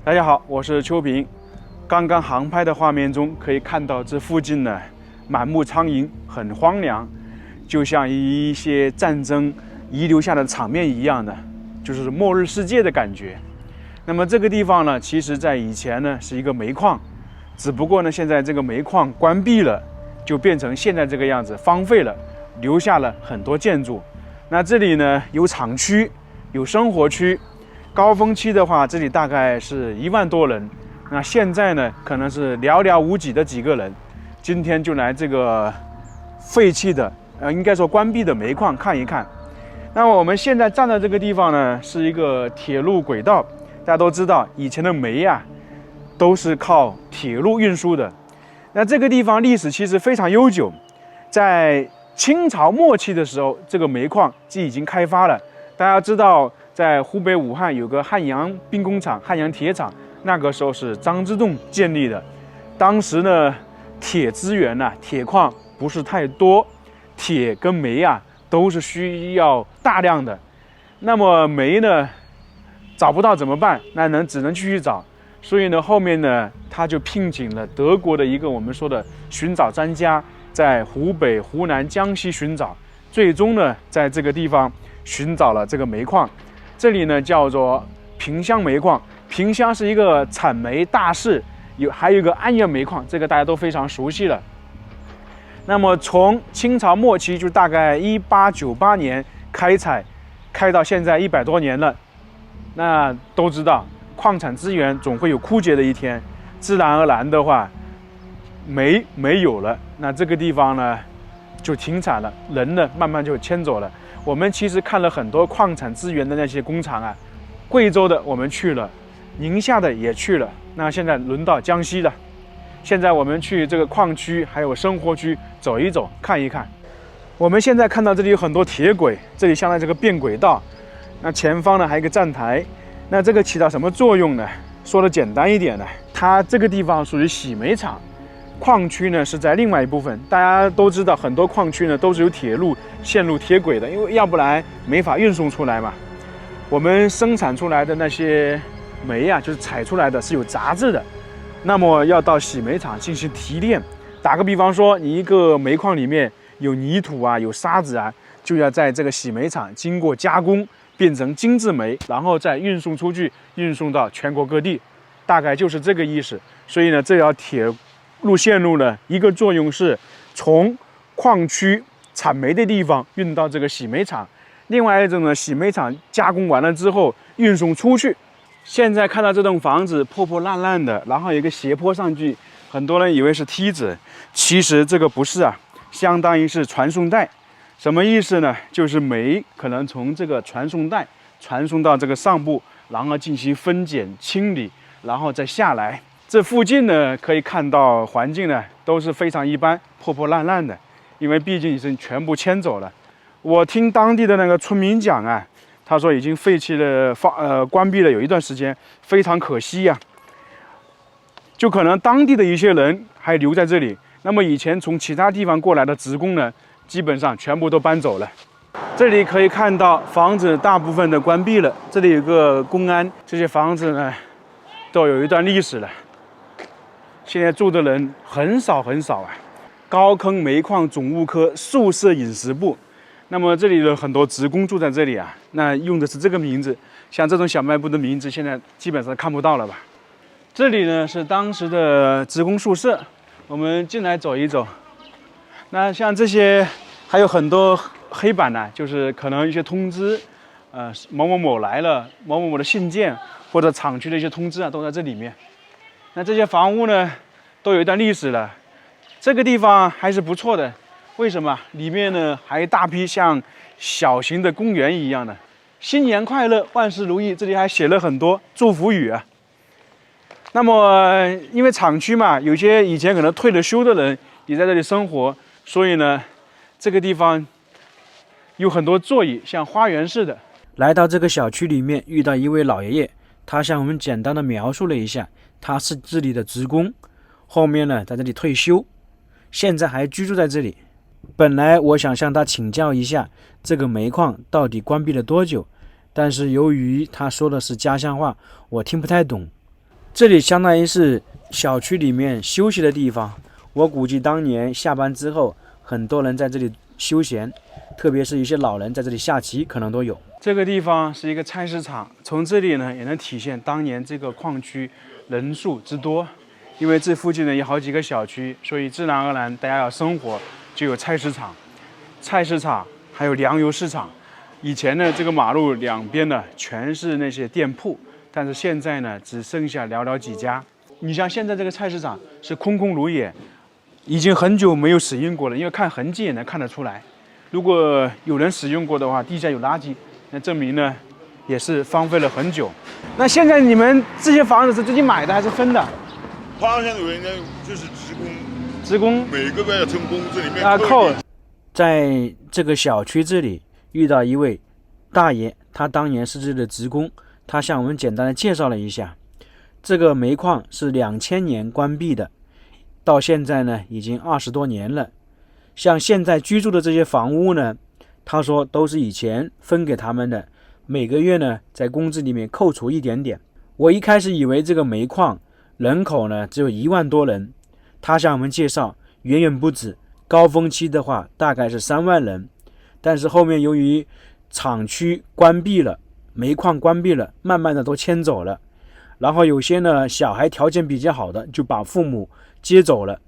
大家好，我是邱平。刚刚航拍的画面中可以看到，这附近呢满目苍蝇，很荒凉，就像一些战争遗留下的场面一样的，就是末日世界的感觉。那么这个地方呢，其实在以前呢是一个煤矿，只不过呢现在这个煤矿关闭了，就变成现在这个样子，荒废了，留下了很多建筑。那这里呢有厂区，有生活区。高峰期的话，这里大概是1万多人。那现在呢，可能是寥寥无几的几个人。今天就来这个废弃的，应该说关闭的煤矿看一看。那么我们现在站的这个地方呢，是一个铁路轨道。大家都知道，以前的煤啊，都是靠铁路运输的。那这个地方历史其实非常悠久，在清朝末期的时候，这个煤矿就已经开发了。大家知道，在湖北武汉有个汉阳兵工厂、汉阳铁厂，那个时候是张之洞建立的。当时呢，铁资源呢，铁矿不是太多，铁跟煤啊都是需要大量的。那么煤呢，找不到怎么办？那只能继续找。所以呢，后面呢，他就聘请了德国的一个我们说的寻找专家，在湖北、湖南、江西寻找，最终呢，在这个地方寻找了这个煤矿。这里呢叫做萍乡煤矿，萍乡是一个产煤大市，还有一个安源煤矿，这个大家都非常熟悉了。那么从清朝末期，就大概1898年开采，开到现在100多年了。那都知道，矿产资源总会有枯竭的一天，自然而然的话，煤没有了，那这个地方呢就停产了，人呢慢慢就迁走了。我们其实看了很多矿产资源的那些工厂啊，贵州的我们去了，宁夏的也去了，那现在轮到江西了。现在我们去这个矿区还有生活区走一走，看一看。我们现在看到这里有很多铁轨，这里相当于这个变轨道。那前方呢还有一个站台，那这个起到什么作用呢？说的简单一点呢，它这个地方属于洗煤厂，矿区呢是在另外一部分。大家都知道，很多矿区呢都是有铁路线路铁轨的，因为要不然没法运送出来嘛。我们生产出来的那些煤啊，就是采出来的是有杂质的，那么要到洗煤厂进行提炼。打个比方说，你一个煤矿里面有泥土啊，有沙子啊，就要在这个洗煤厂经过加工，变成精制煤，然后再运送出去，运送到全国各地，大概就是这个意思。所以呢，这条铁路线路呢，一个作用是从矿区产煤的地方运到这个洗煤厂，另外一种呢，洗煤厂加工完了之后运送出去。现在看到这栋房子破破烂烂的，然后有一个斜坡上去，很多人以为是梯子，其实这个不是啊，相当于是传送带。什么意思呢？就是煤可能从这个传送带传送到这个上部，然后进行分拣清理，然后再下来。这附近呢，可以看到环境呢都是非常一般，破破烂烂的，因为毕竟已经全部迁走了。我听当地的那个村民讲啊，他说已经废弃了，关闭了有一段时间，非常可惜呀。就可能当地的一些人还留在这里，那么以前从其他地方过来的职工呢，基本上全部都搬走了。这里可以看到房子大部分的关闭了，这里有个公安，这些房子呢都有一段历史了。现在住的人很少很少啊。高坑煤矿总务科宿舍饮食部，那么这里的很多职工住在这里啊，那用的是这个名字，像这种小卖部的名字现在基本上看不到了吧。这里呢是当时的职工宿舍，我们进来走一走。那像这些还有很多黑板呢，就是可能一些通知，某某某来了，某某某的信件或者厂区的一些通知啊，都在这里面。那这些房屋呢，都有一段历史了。这个地方还是不错的，为什么？里面呢还有大批像小型的公园一样的。新年快乐，万事如意，这里还写了很多祝福语啊。那么因为厂区嘛，有些以前可能退了休的人也在这里生活，所以呢，这个地方有很多座椅，像花园似的。来到这个小区里面，遇到一位老爷爷，他向我们简单的描述了一下，他是这里的职工，后面呢在这里退休，现在还居住在这里。本来我想向他请教一下这个煤矿到底关闭了多久，但是由于他说的是家乡话，我听不太懂。这里相当于是小区里面休息的地方，我估计当年下班之后，很多人在这里休闲，特别是一些老人在这里下棋，可能都有。这个地方是一个菜市场，从这里呢也能体现当年这个矿区人数之多。因为这附近呢有好几个小区，所以自然而然大家要生活就有菜市场，还有粮油市场。以前呢这个马路两边呢全是那些店铺，但是现在呢只剩下寥寥几家。你像现在这个菜市场是空空如也，已经很久没有使用过了，因为看痕迹也能看得出来。如果有人使用过的话，地下有垃圾，那证明呢也是荒废了很久。那现在你们这些房子是自己买的还是分的？房现在有人家就是职工，每个月要从工资里面扣。在这个小区这里遇到一位大爷，他当年是这里的职工，他向我们简单的介绍了一下，这个煤矿是2000年关闭的，到现在呢已经20多年了。像现在居住的这些房屋呢，他说都是以前分给他们的，每个月呢在工资里面扣除一点点。我一开始以为这个煤矿人口呢只有1万多人，他向我们介绍远远不止，高峰期的话大概是3万人，但是后面由于厂区关闭了，煤矿关闭了，慢慢的都迁走了，然后有些呢小孩条件比较好的就把父母接走了，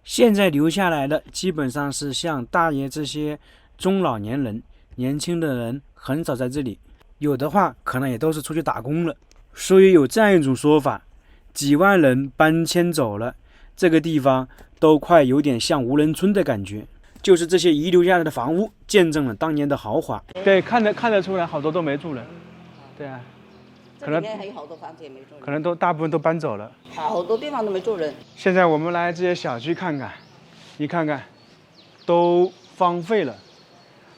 现在留下来的基本上是像大爷这些中老年人，年轻的人很少在这里，有的话可能也都是出去打工了。所以有这样一种说法，几万人搬迁走了，这个地方都快有点像无人村的感觉，就是这些遗留下来的房屋见证了当年的豪华。对，看得出来，好多都没住人。对啊，可能还有好多房子也没住人，可能大部分都搬走了，好多地方都没住人。现在我们来这些小区看看，你看看，都荒废了。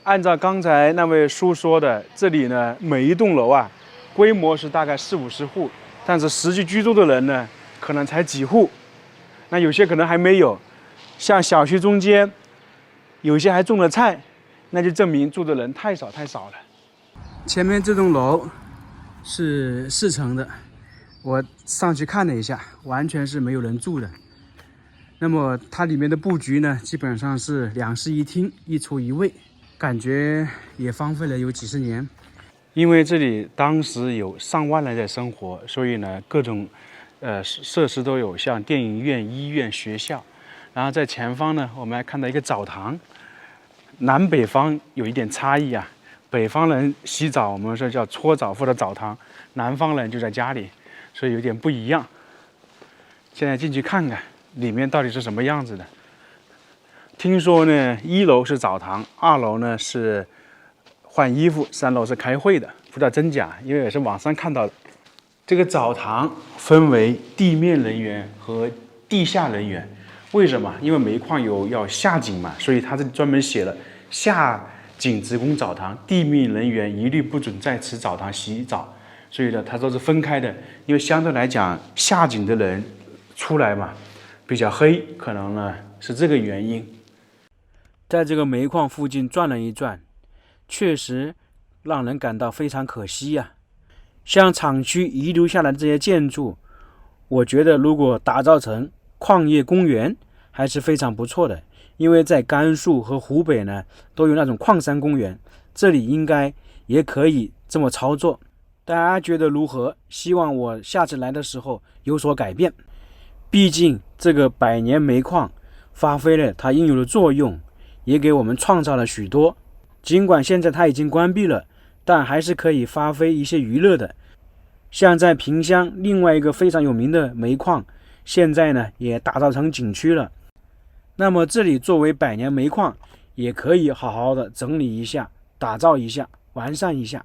按照刚才那位叔说的，这里呢每一栋楼啊，规模是大概40-50户，但是实际居住的人呢，可能才几户，那有些可能还没有。像小区中间，有些还种了菜，那就证明住的人太少了。前面这栋楼是4层的，我上去看了一下，完全是没有人住的。那么它里面的布局呢，基本上是2室1厅1厨1卫，感觉也荒废了有几十年。因为这里当时有上万人在生活，所以呢各种设施都有，像电影院、医院、学校。然后在前方呢，我们还看到一个澡堂。南北方有一点差异啊，北方人洗澡我们说叫搓澡或者澡堂，南方人就在家里，所以有点不一样。现在进去看看里面到底是什么样子的。听说呢1楼是澡堂，2楼呢是换衣服，3楼是开会的，不知道真假，因为也是网上看到的。这个澡堂分为地面人员和地下人员，为什么？因为煤矿有要下井嘛，所以他这里专门写了下井职工澡堂，地面人员一律不准在此澡堂洗澡。所以呢，它都是分开的，因为相对来讲，下井的人出来嘛比较黑，可能呢是这个原因。在这个煤矿附近转了一转，确实让人感到非常可惜呀。像厂区遗留下来的这些建筑，我觉得如果打造成矿业公园还是非常不错的，因为在甘肃和湖北呢都有那种矿山公园，这里应该也可以这么操作。大家觉得如何？希望我下次来的时候有所改变。毕竟这个百年煤矿发挥了它应有的作用，也给我们创造了许多。尽管现在它已经关闭了，但还是可以发挥一些娱乐的。像在萍乡另外一个非常有名的煤矿，现在呢也打造成景区了。那么这里作为百年煤矿，也可以好好的整理一下，打造一下，完善一下。